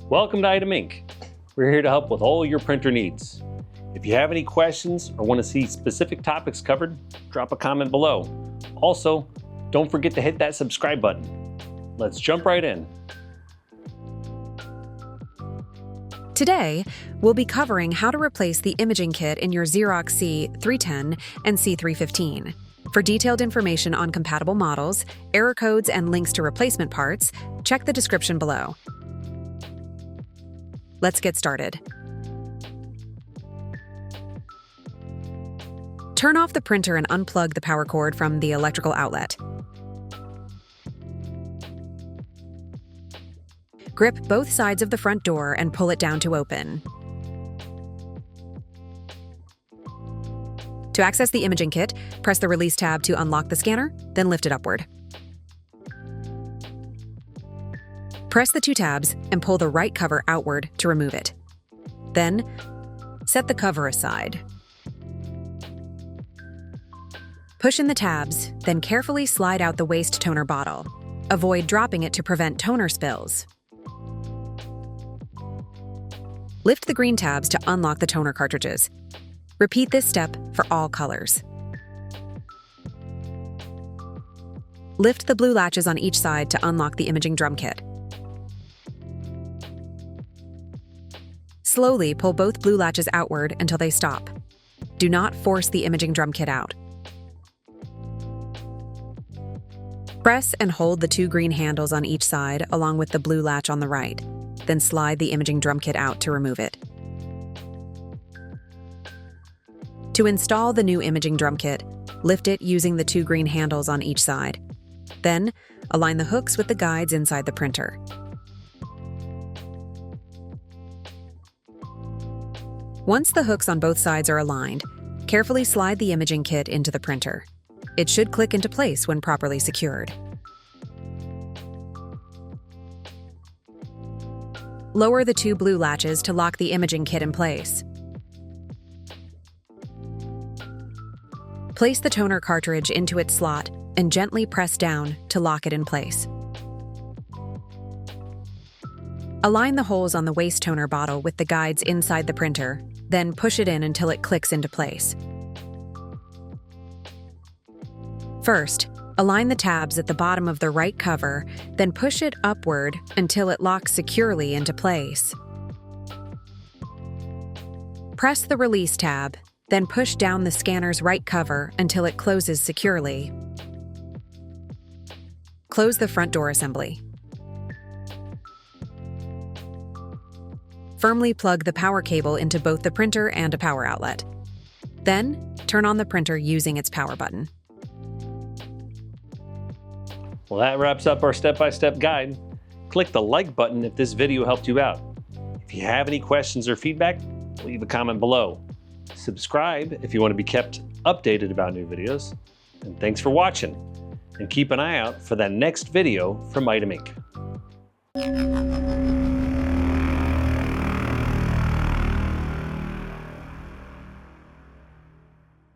Welcome to Item Inc. We're here to help with all your printer needs. If you have any questions or want to see specific topics covered, drop a comment below. Also, don't forget to hit that subscribe button. Let's jump right in. Today, we'll be covering how to replace the imaging kit in your Xerox C310 and C315. For detailed information on compatible models, error codes, and links to replacement parts, check the description below. Let's get started. Turn off the printer and unplug the power cord from the electrical outlet. Grip both sides of the front door and pull it down to open. To access the imaging kit, press the Release tab to unlock the scanner, then lift it upward. Press the two tabs and pull the right cover outward to remove it. Then, set the cover aside. Push in the tabs, then carefully slide out the waste toner bottle. Avoid dropping it to prevent toner spills. Lift the green tabs to unlock the toner cartridges. Repeat this step for all colors. Lift the blue latches on each side to unlock the imaging drum kit. Slowly pull both blue latches outward until they stop. Do not force the imaging drum kit out. Press and hold the two green handles on each side along with the blue latch on the right. Then slide the imaging drum kit out to remove it. To install the new imaging drum kit, lift it using the two green handles on each side. Then, align the hooks with the guides inside the printer. Once the hooks on both sides are aligned, carefully slide the imaging kit into the printer. It should click into place when properly secured. Lower the two blue latches to lock the imaging kit in place. Place the toner cartridge into its slot and gently press down to lock it in place. Align the holes on the waste toner bottle with the guides inside the printer, then push it in until it clicks into place. First, align the tabs at the bottom of the right cover, then push it upward until it locks securely into place. Press the Release tab, then push down the scanner's right cover until it closes securely. Close the front door assembly. Firmly plug the power cable into both the printer and a power outlet. Then, turn on the printer using its power button. Well, that wraps up our step-by-step guide. Click the like button if this video helped you out. If you have any questions or feedback, leave a comment below. Subscribe if you want to be kept updated about new videos. And thanks for watching. And keep an eye out for that next video from Item Inc.